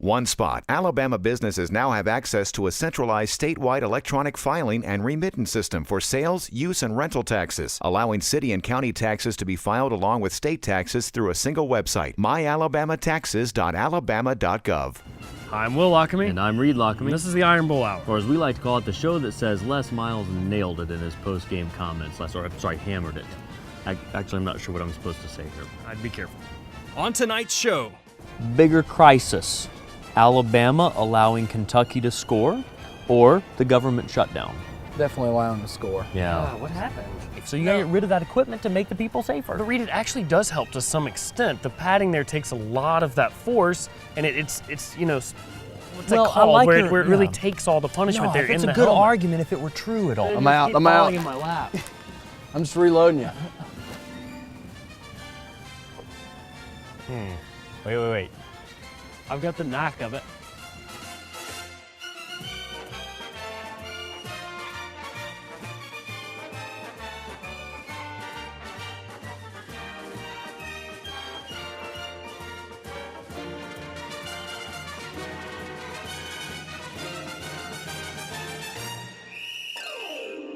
One spot. Alabama businesses now have access to a centralized statewide electronic filing and remittance system for sales, use, and rental taxes, allowing city and county taxes to be filed along with state taxes through a single website, myalabamataxes.alabama.gov. I'm Will Lockamy. And I'm Reed Lockamy. This is the Iron Bowl Hour. Or as we like to call it, the show that says Les Miles nailed it in his post-game comments. Hammered it. Actually, I'm not sure what I'm supposed to say here. I'd be careful. On tonight's show. Bigger crisis. Alabama allowing Kentucky to score, or the government shutdown? Definitely allowing to score. Yeah. What happened? So you gotta get rid of that equipment to make the people safer. But Reed, it actually does help to some extent. The padding there takes a lot of that force, and it's what's that called? Where it really takes all the punishment there in the helmet. It's a good argument if it were true at all. I'm out. In my lap. I'm just reloading you. Wait. I've got the knack of it.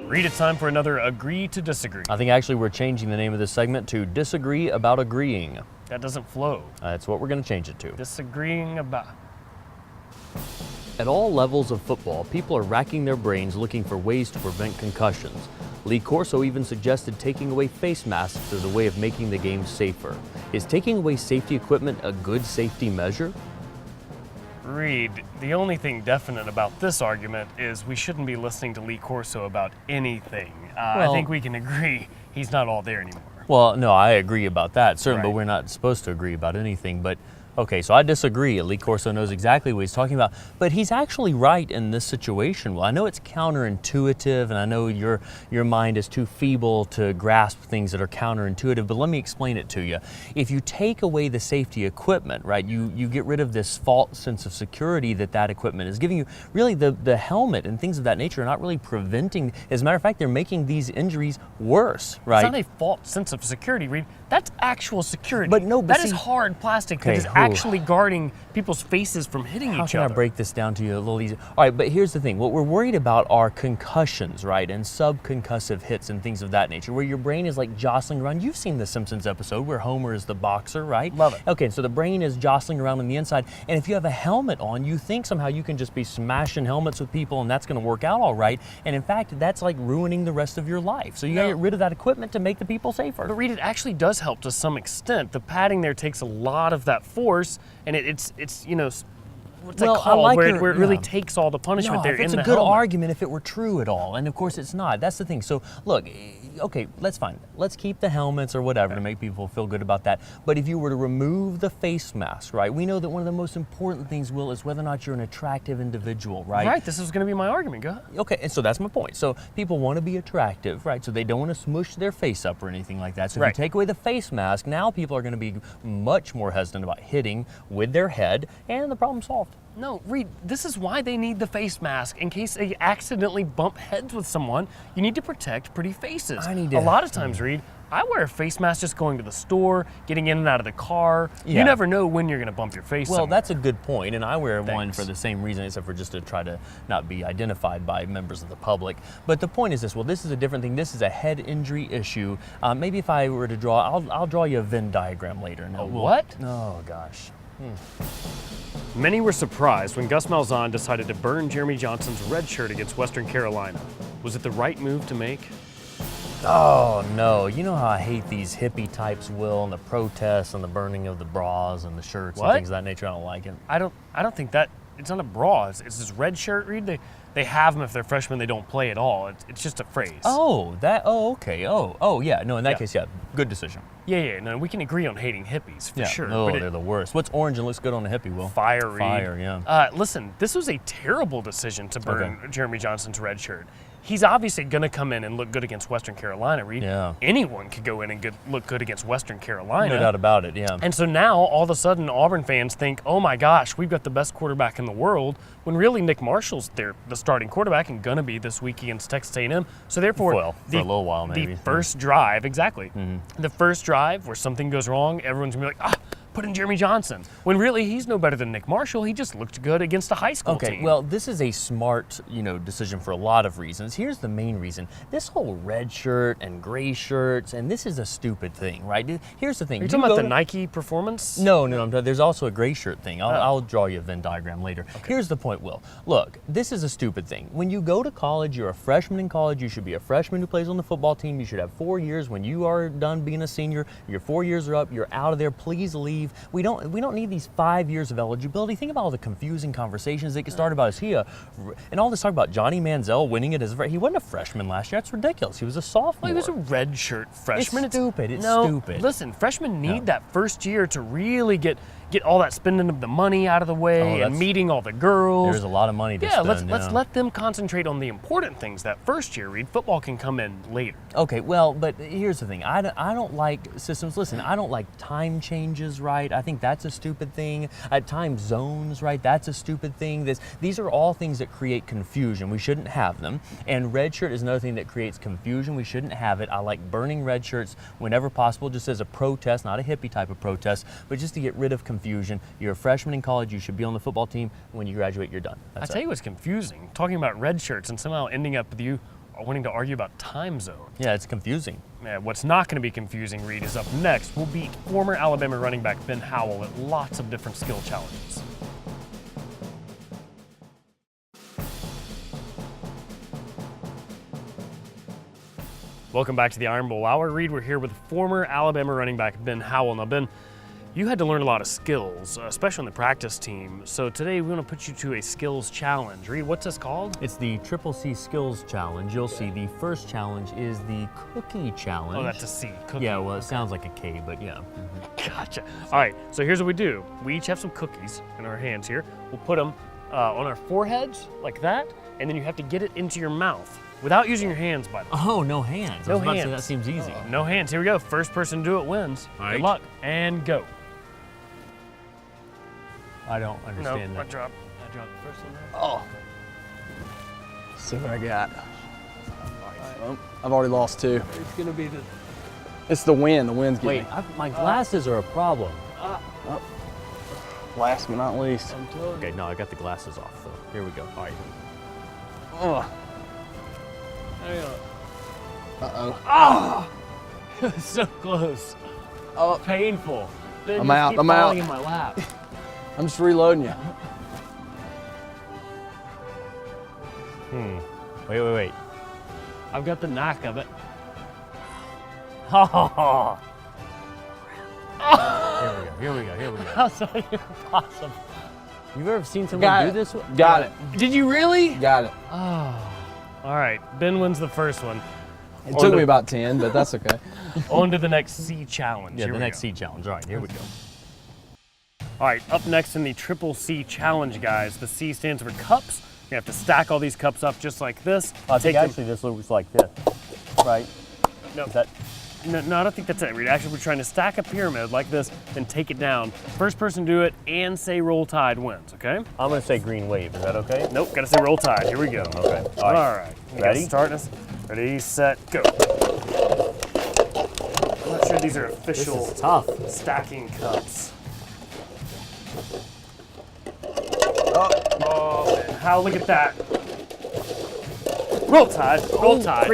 Reed, it's time for another Agree to Disagree. I think actually we're changing the name of this segment to Disagree About Agreeing. That doesn't flow. That's what we're going to change it to. Disagreeing about. At all levels of football, people are racking their brains looking for ways to prevent concussions. Lee Corso even suggested taking away face masks as a way of making the game safer. Is taking away safety equipment a good safety measure? Reed, the only thing definite about this argument is we shouldn't be listening to Lee Corso about anything. I think we can agree he's not all there anymore. Well, no, I agree about that, certainly, Right. but we're not supposed to agree about anything. But okay, so I disagree. Lee Corso knows exactly what he's talking about, but he's actually right in this situation. Well, I know it's counterintuitive, and I know your mind is too feeble to grasp things that are counterintuitive, but let me explain it to you. If you take away the safety equipment, right, you get rid of this false sense of security that equipment is giving you. Really, the helmet and things of that nature are not really preventing. As a matter of fact, they're making these injuries worse, right? It's not a false sense of security, Reed. That's actual security. But no, but that see, is hard plastic that is actually guarding people's faces from hitting each other. How can I break this down to you a little easier? All right, but here's the thing. What we're worried about are concussions, right, and subconcussive hits and things of that nature, where your brain is like jostling around. You've seen the Simpsons episode where Homer is the boxer, right? Love it. Okay, so the brain is jostling around on the inside, and if you have a helmet on, you think somehow you can just be smashing helmets with people and that's going to work out all right, and in fact, that's like ruining the rest of your life. So you got to get rid of that equipment to make the people safer. But Reed, it actually does help to some extent. The padding there takes a lot of that force, and it's what's that called? Where it really takes all the punishment there in the helmet. It's a good argument if it were true at all, and of course it's not. That's the thing. So look, okay, that's fine. Let's keep the helmets or whatever to make people feel good about that. But if you were to remove the face mask, right, we know that one of the most important things, Will, is whether or not you're an attractive individual, right? Right, this is going to be my argument. Go ahead. Okay, and so that's my point. So people want to be attractive, right? So they don't want to smush their face up or anything like that. So if you take away the face mask, now people are going to be much more hesitant about hitting with their head, and the problem's solved. No, Reed, this is why they need the face mask. In case they accidentally bump heads with someone, you need to protect pretty faces. A lot of times, Reed, I wear a face mask just going to the store, getting in and out of the car. Yeah. You never know when you're going to bump your face somewhere. That's a good point, and I wear one for the same reason, except for just to try to not be identified by members of the public. But the point is this, well, this is a different thing. This is a head injury issue. Maybe if I were to draw, I'll draw you a Venn diagram later. No, what? Oh, gosh. Many were surprised when Gus Malzahn decided to burn Jeremy Johnson's red shirt against Western Carolina. Was it the right move to make? Oh, no. You know how I hate these hippie types, Will, and the protests and the burning of the bras and the shirts and things of that nature. I don't like it. I don't think that, it's not a bra. It's this red shirt, Reed. They have them if they're freshmen, they don't play at all. It's just a phrase. Okay. Yeah. No, in that case, good decision. Yeah. No, we can agree on hating hippies, for sure. No, they're the worst. What's orange and looks good on a hippie, Will? Fiery. Fire, yeah. Listen, this was a terrible decision to burn Jeremy Johnson's red shirt. He's obviously going to come in and look good against Western Carolina, Reed. Yeah. Anyone could go in and look good against Western Carolina. No doubt about it, yeah. And so now, all of a sudden, Auburn fans think, oh my gosh, we've got the best quarterback in the world, when really Nick Marshall's the starting quarterback and going to be this week against Texas A&M. So therefore, for a little while maybe. The first drive, exactly. Mm-hmm. The first drive where something goes wrong, everyone's going to be like, put in Jeremy Johnson, when really he's no better than Nick Marshall. He just looked good against a high school team. Okay, well, this is a smart, decision for a lot of reasons. Here's the main reason. This whole red shirt and gray shirts, and this is a stupid thing, right? Here's the thing. Are you talking about the Nike Performance? No, there's also a gray shirt thing. I'll draw you a Venn diagram later. Okay. Here's the point, Will. Look, this is a stupid thing. When you go to college, you're a freshman in college. You should be a freshman who plays on the football team. You should have 4 years. When you are done being a senior, your 4 years are up. You're out of there. Please leave. We don't need these 5 years of eligibility. Think about all the confusing conversations that get started about and all this talk about Johnny Manziel winning it he wasn't a freshman last year. That's ridiculous. He was a sophomore. Well, he was a red shirt freshman. It's stupid. It's no, stupid. Listen, freshmen need that first year to really get all that spending of the money out of the way and meeting all the girls. There's a lot of money to spend. Let's let them concentrate on the important things that first year, Reed. Football can come in later. Okay, well, but here's the thing. I don't like systems. Listen, I don't like time changes, right? I think that's a stupid thing. Time zones, right? That's a stupid thing. These are all things that create confusion. We shouldn't have them. And red shirt is another thing that creates confusion. We shouldn't have it. I like burning red shirts whenever possible, just as a protest, not a hippie type of protest, but just to get rid of confusion. You're a freshman in college. You should be on the football team. When you graduate, you're done. I tell you what's confusing, talking about red shirts and somehow ending up with you wanting to argue about time zone. Yeah, it's confusing. Yeah, what's not going to be confusing, Reed, is up next. We'll beat former Alabama running back Ben Howell at lots of different skill challenges. Welcome back to the Iron Bowl Hour. Reed, we're here with former Alabama running back Ben Howell. Now, Ben, you had to learn a lot of skills, especially on the practice team. So today we want to put you to a skills challenge. Reed, what's this called? It's the C Skills Challenge. You'll see the first challenge is the Cookie Challenge. Oh, that's a C, cookie. Yeah, well, it sounds like a K, but yeah. Gotcha. All right, so here's what we do. We each have some cookies in our hands here. We'll put them on our foreheads like that, and then you have to get it into your mouth without using your hands, by the way. Oh, no hands. No hands. That seems easy. No hands. Here we go. First person to do it wins. All right. Good luck, and go. I don't understand I that. dropped the first one there. Oh. Let's see what I got. Oh, I've already lost 2. It's going to be the... It's the wind. The wind's getting Wait, my glasses are a problem. Last but not least. Okay, no, I got the glasses off, so here we go. All right. Oh. Uh-oh. Ah! So close. Oh. Painful. They I'm just out. keep I'm falling out. in my lap. I'm just reloading you. Wait. I've got the knack of it. Oh. Here we go. How's that even possible? You've ever seen someone do this? Got it. Did you really? Got it. Oh. All right. Ben wins the first one. It took me about 10, but that's okay. On to the next C challenge. Yeah, Here the we next go. C challenge. All right, here we go. All right, up next in the C challenge, guys. The C stands for cups. You have to stack all these cups up just like this. I think actually this looks like this, right? No, Is that? No, I don't think that's it, Reed. Actually, we're trying to stack a pyramid like this, then take it down. First person to do it and say roll tide wins, okay? I'm gonna say green wave. Is that okay? Nope, gotta say roll tide. Here we go. Okay. All right. Ready? Start us. Ready, set, go. I'm not sure these are official This is tough. stacking cups. How? Look at that. Roll tide. Roll tide.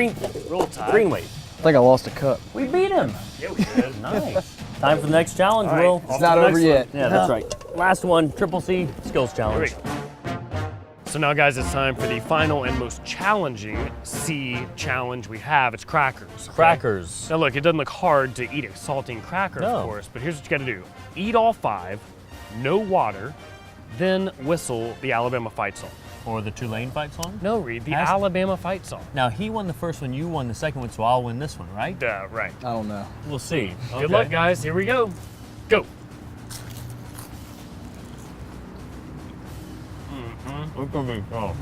Roll tide. Green wave. I think I lost a cup. We beat him. Yeah, we did. Nice. Time for the next challenge, All right, Will. off It's to not the over next yet. one. Yeah, that's right. Last one, C Skills Challenge. Here we go. So now, guys, it's time for the final and most challenging C challenge we have. It's crackers. okay? Crackers. Now, look, it doesn't look hard to eat a saltine cracker, No. of course, but here's what you got to do. Eat all 5, no water, then whistle the Alabama fight song. Or the Tulane fight song? No, Reed, the Has to- Alabama fight song. Now, he won the first one, you won the second one, so I'll win this one, right? Right. I don't know. We'll see. Good luck, guys. Here we go. Go. It's gonna be tough.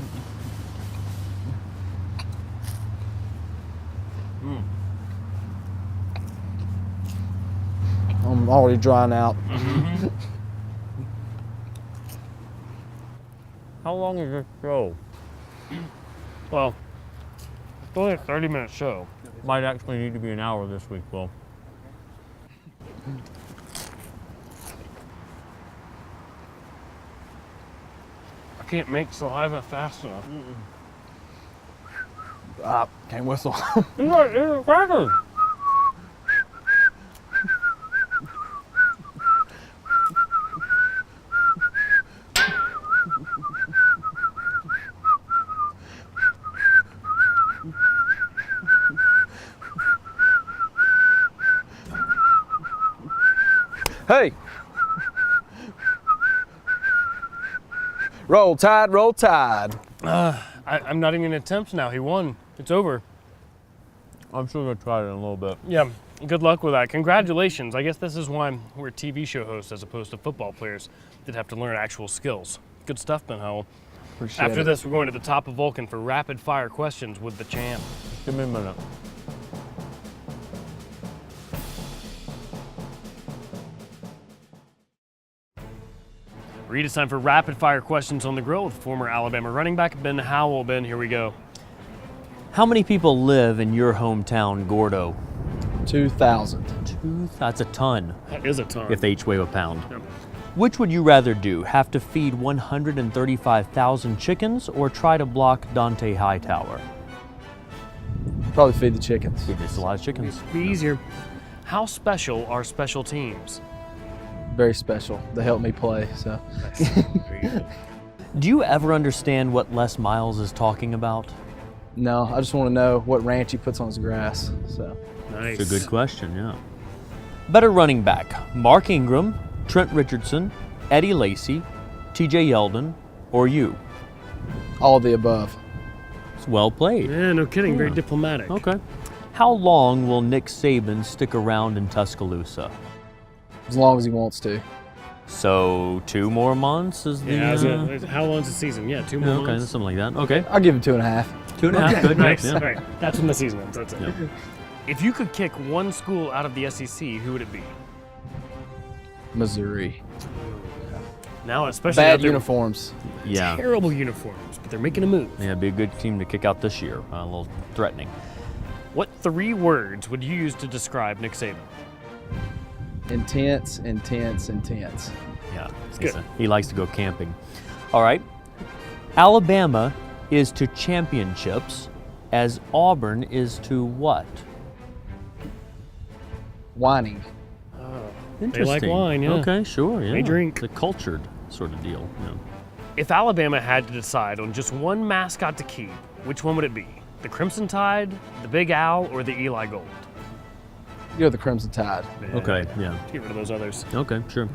I'm already drying out. How long is this show? Well, it's only a 30-minute show. Might actually need to be an hour this week, Will. can't make saliva fast enough. Can't whistle. Look, it's a cracker. Hey! Roll Tide, roll Tide. I'm not even gonna attempt now. He won. It's over. I'm sure gonna try it in a little bit. Yeah, good luck with that. Congratulations. I guess this is why we're TV show hosts as opposed to football players that have to learn actual skills. Good stuff, Ben Howell. Appreciate After it. this, we're going to the top of Vulcan for rapid fire questions with the champ. Give me a minute. Reed, it's time for rapid fire questions on the grill with former Alabama running back Ben Howell. Ben, here we go. How many people live in your hometown, Gordo? 2,000. That's a ton, That is a ton. if they each weigh a pound. Yep. Which would you rather do? Have to feed 135,000 chickens or try to block Dante Hightower? Probably feed the chickens. It's a lot of chickens. Be easier. How special are special teams? Very special. They help me play, so. Do you ever understand what Les Miles is talking about? No, I just want to know what ranch he puts on his grass, so. Nice. It's a good question, yeah. Better running back, Mark Ingram, Trent Richardson, Eddie Lacy, TJ Yeldon, or you? All of the above. It's well played. Yeah, no kidding. Very Yeah. diplomatic. Okay. How long will Nick Saban stick around in Tuscaloosa? As long as he wants to. So 2 more months is the... Yeah, how long's the season? Yeah, 2 more yeah, okay, months. something like that. Okay. I'll give him 2.5. 2.5, good. Nice. Yeah. All right, that's when the season ends. That's it. Yeah. If you could kick one school out of the SEC, who would it be? Missouri. Now, especially Bad out there with uniforms. Yeah. terrible uniforms, but they're making a move. Yeah, it'd be a good team to kick out this year. A little threatening. What 3 words would you use to describe Nick Saban? Intense, intense, intense. Yeah, good. He likes to go camping. All right. Alabama is to championships as Auburn is to what? Whining. They like wine, yeah. Okay, sure, yeah. They drink. It's a cultured sort of deal, yeah. If Alabama had to decide on just one mascot to keep, which one would it be? The Crimson Tide, the Big Owl, or the Eli Gold? You're the Crimson Tide. Okay, yeah. Get rid of those others. Okay, sure.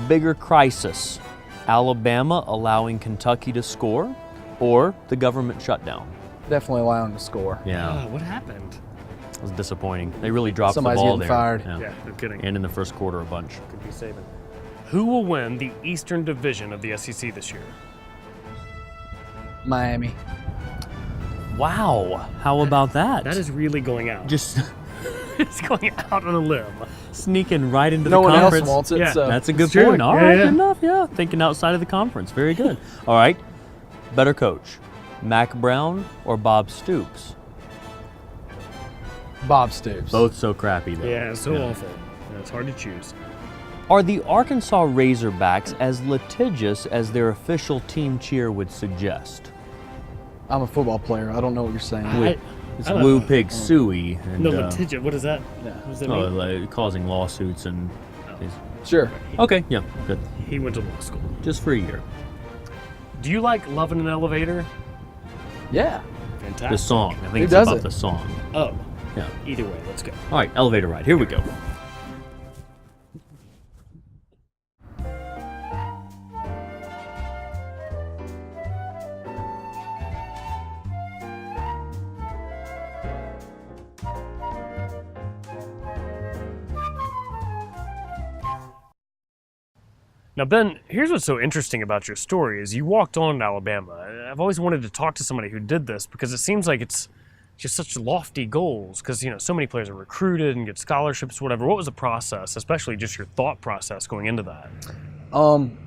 Bigger crisis. Alabama allowing Kentucky to score or the government shutdown? Definitely allowing him to score. Yeah, What happened? it was disappointing. They really dropped Somebody's the ball getting there. fired. Yeah, no kidding. And in the first quarter a bunch. Could be Saban. Who will win the Eastern Division of the SEC this year? Miami. Wow, how about that? That is really going out. just It's going out on a limb. sneaking right into No the one else conference. wants it, Yeah. so. That's a good It's true. point. All Yeah, right, yeah. good enough. Yeah, thinking outside of the conference. Very good. All right, better coach, Mac Brown or Bob Stoops? Bob Stoops. Both so crappy though. Yeah, so awful. Yeah, it's hard to choose. Are the Arkansas Razorbacks as litigious as their official team cheer would suggest? I'm a football player. I don't know what you're saying. It's I don't Woo know. Pig Suey. And, No, litigious. What is that? Yeah. What does that oh, mean? like causing lawsuits and. Sure. Okay, yeah, good. He went to law school. Just for a year. Do you like Love in an Elevator? Yeah. Fantastic. The song. I Who think it's does about it? the song. Oh, Yeah. either way, let's go. All right, elevator ride. Here we go. Now, Ben, here's what's so interesting about your story is you walked on in Alabama. I've always wanted to talk to somebody who did this because it seems like it's just such lofty goals because, you know, so many players are recruited and get scholarships, whatever. What was the process, especially just your thought process going into that?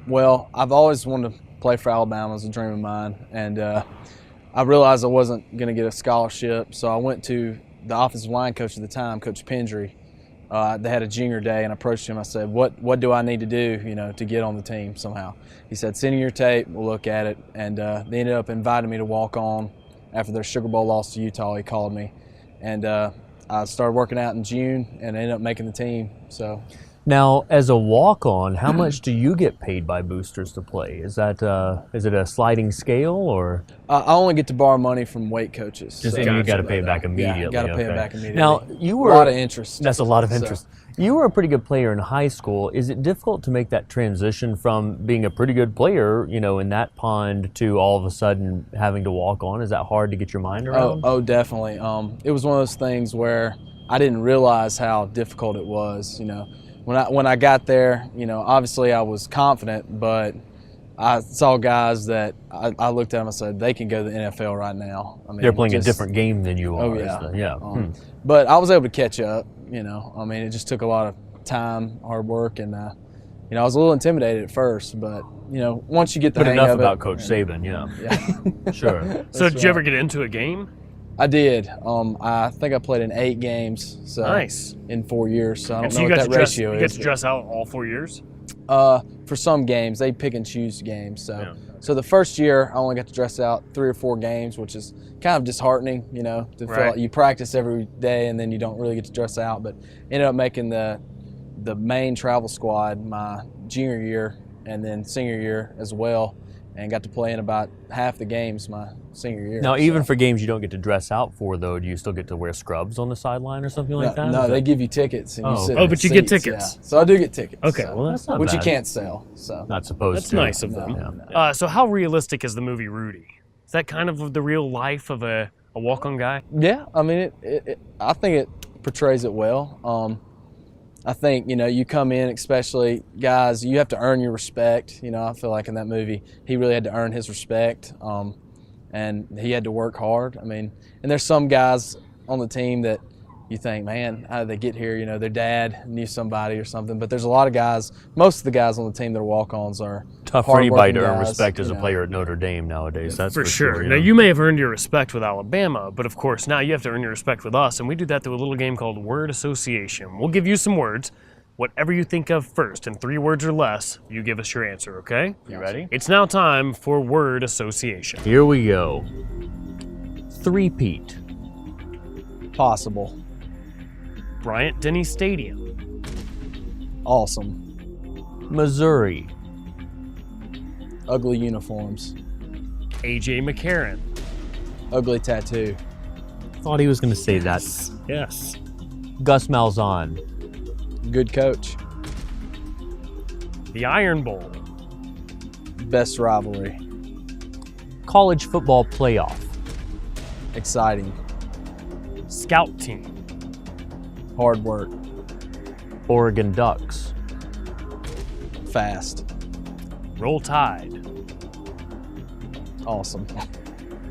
Well, I've always wanted to play for Alabama. It was a dream of mine. And I realized I wasn't going to get a scholarship, so I went to the offensive line coach at the time, Coach Pendry, they had a junior day, and I approached him. I said, what do I need to do, to get on the team somehow? He said, send in your tape, we'll look at it. And they ended up inviting me to walk on after their Sugar Bowl loss to Utah. He called me, and I started working out in June and ended up making the team. So. Now, as a walk-on, how much do you get paid by boosters to play? Is it a sliding scale, or? I only get to borrow money from weight coaches. Just and you got to pay it back immediately. Yeah, got to pay it back immediately. Now, you were a lot of interest. That's a lot of interest. You were a pretty good player in high school. Is it difficult to make that transition from being a pretty good player, in that pond, to all of a sudden having to walk on? Is that hard to get your mind around? Oh, definitely. It was one of those things where I didn't realize how difficult it was. When I got there, obviously I was confident, but I saw guys that I looked at them and said, they can go to the NFL right now. I mean, they're playing a different game than you are. Oh, yeah. Yeah. But I was able to catch up, it just took a lot of time, hard work, and, I was a little intimidated at first, but, once you get the hang of it. But enough about Coach Saban, yeah. Sure. So did you ever get into a game? I did. I think I played in 8 games. So nice. In 4 years. So I don't so know what that ratio is. You get to dress out all 4 years? For some games, they pick and choose games. So the first year, I only got to dress out 3 or 4 games, which is kind of disheartening, to feel like you practice every day and then you don't really get to dress out. But ended up making the main travel squad my junior year and then senior year as well, and got to play in about half the games my senior year. Now, even for games you don't get to dress out for, though, do you still get to wear scrubs on the sideline or something like that? No, they give you tickets. And you sit but in you get seats, tickets. Yeah. So I do get tickets. Okay, well, that's not which bad. you can't sell. So not supposed to. That's nice of them. Yeah. So how realistic is the movie Rudy? Is that kind of the real life of a walk-on guy? Yeah, I think it portrays it well. I think, you come in, especially guys, you have to earn your respect. I feel like in that movie, he really had to earn his respect, and he had to work hard. And there's some guys on the team that you think, man, how did they get here? Their dad knew somebody or something. But there's a lot of guys, most of the guys on the team that are walk-ons are tough for anybody to guys, earn respect as a player at Notre Dame nowadays. That's for sure. Now, you may have earned your respect with Alabama, but of course, now you have to earn your respect with us, and we do that through a little game called Word Association. We'll give you some words. Whatever you think of first, in 3 words or less, you give us your answer, okay? You ready? It's now time for Word Association. Here we go. Three-peat. Possible. Bryant-Denny Stadium. Awesome. Missouri. Ugly uniforms. A.J. McCarron. Ugly tattoo. Thought he was going to say that. Yes. Gus Malzahn. Good coach. The Iron Bowl. Best rivalry. College football playoff. Exciting. Scout team. Hard work. Oregon Ducks. Fast. Roll Tide. Awesome.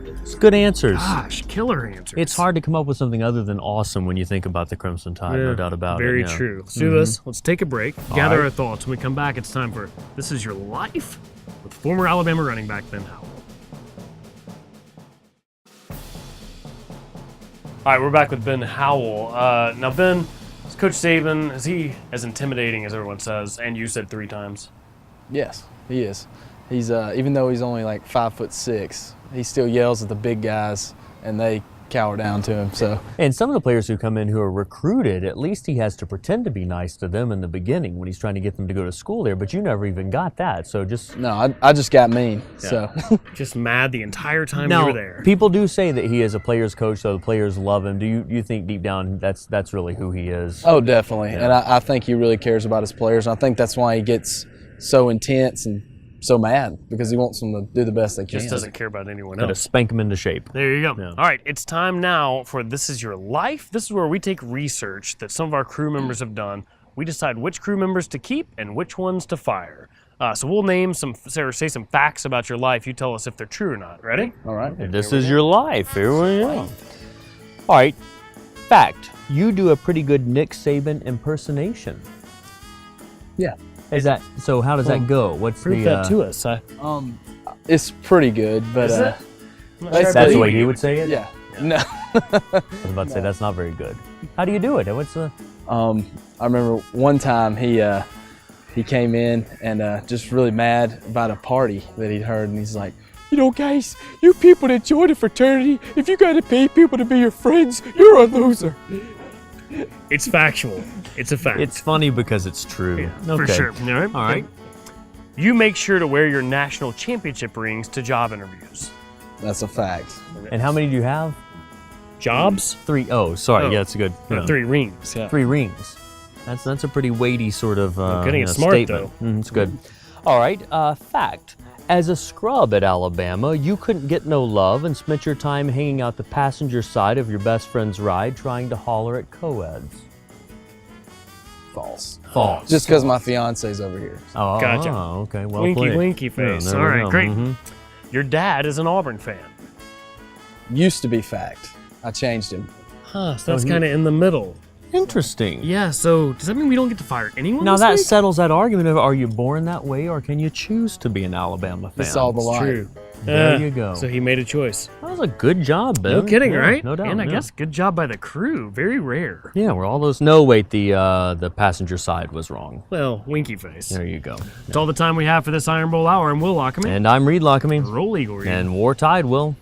It's good answers. Gosh, killer answers. It's hard to come up with something other than awesome when you think about the Crimson Tide, no doubt about it. Very yeah. true. Let's do this. Let's take a break, gather right. our thoughts. When we come back, it's time for This Is Your Life with former Alabama running back Ben Howell. All right, we're back with Ben Howell. Now, Ben, is Coach Saban, is he as intimidating as everyone says? And you said 3 times. Yes, he is. He's even though he's only like 5'6", he still yells at the big guys, and they cower down to him. So. And some of the players who come in who are recruited, at least he has to pretend to be nice to them in the beginning when he's trying to get them to go to school there. But you never even got that, so just no, I just got mean. Yeah. So just mad the entire time now, you were there. People do say that he is a player's coach, so the players love him. Do you think deep down that's really who he is? Oh, definitely. Yeah. And I think he really cares about his players. And I think that's why he gets so intense and so mad, because he wants them to do the best they can. Just doesn't care about anyone Got to else. spank him into shape. There you go. Yeah. All right, it's time now for This Is Your Life. This is where we take research that some of our crew members have done. We decide which crew members to keep and which ones to fire. So we'll name some, Sarah, say some facts about your life. You tell us if they're true or not. Ready? All right. This is your life. Here we go. All right. Fact: you do a pretty good Nick Saban impersonation. Yeah. Is that so? How does that go? What's Prove the? that to us. It's pretty good, but Is it? That's the way he would say it. Yeah. No. I was about to say that's not very good. How do you do it? What's the? I remember one time he came in and just really mad about a party that he'd heard, and he's like, "You know, guys, you people that join a fraternity, if you got to pay people to be your friends, you're a loser." It's factual. It's a fact. It's funny because it's true. Yeah, for sure. All right. You make sure to wear your national championship rings to job interviews. That's a fact. And how many do you have? Jobs? 3. Oh, sorry. Oh. Yeah, that's a good. No, 3 rings. Yeah. 3 rings. That's a pretty weighty sort of getting it smart, statement. though. It's good. All right. Fact. As a scrub at Alabama, you couldn't get no love and spent your time hanging out the passenger side of your best friend's ride trying to holler at co-eds. False. False. Just because my fiance's over here. Oh, Gotcha. Okay. Well Winky, played. winky face. Yeah, there All we right, go. great. Your dad is an Auburn fan. Used to be fact. I changed him. Huh, so that's kind of in the middle. Interesting. Yeah, so does that mean we don't get to fire anyone Now this that week? settles that argument of are you born that way or can you choose to be an Alabama fan? It's all the line. True. There you go. So he made a choice. That was a good job, Ben. No kidding, Yeah, right? No doubt. And I yeah. guess good job by the crew. Very rare. Yeah, where all those. No, wait. The passenger side was wrong. Well, winky face. There you go. That's all the time we have for this Iron Bowl hour. I'm Will Lockerman. And I'm Reed Lockamy. Roll Igor. And War Tide will.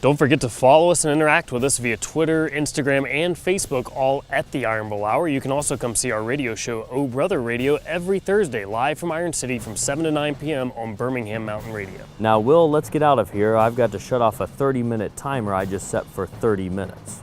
Don't forget to follow us and interact with us via Twitter, Instagram, and Facebook, all at the Iron Bowl Hour. You can also come see our radio show, Oh Brother Radio, every Thursday, live from Iron City from 7 to 9 p.m. on Birmingham Mountain Radio. Now, Will, let's get out of here. I've got to shut off a 30-minute timer I just set for 30 minutes.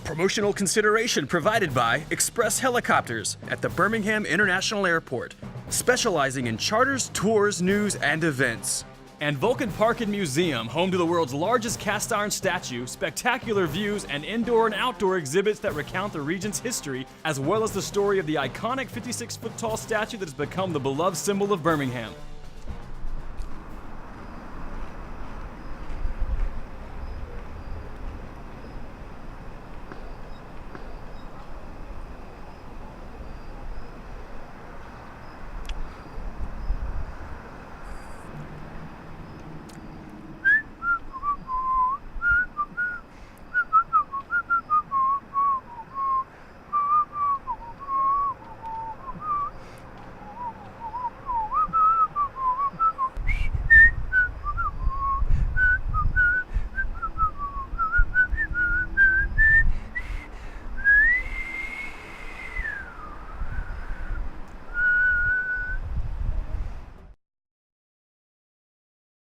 Promotional consideration provided by Express Helicopters at the Birmingham International Airport, specializing in charters, tours, news, and events. And Vulcan Park and Museum, home to the world's largest cast iron statue, spectacular views, and indoor and outdoor exhibits that recount the region's history, as well as the story of the iconic 56-foot-tall statue that has become the beloved symbol of Birmingham.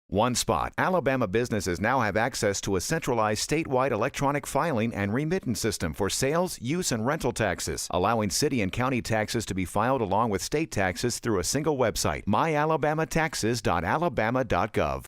One spot. Alabama businesses now have access to a centralized statewide electronic filing and remittance system for sales, use, and rental taxes, allowing city and county taxes to be filed along with state taxes through a single website, myalabamataxes.alabama.gov.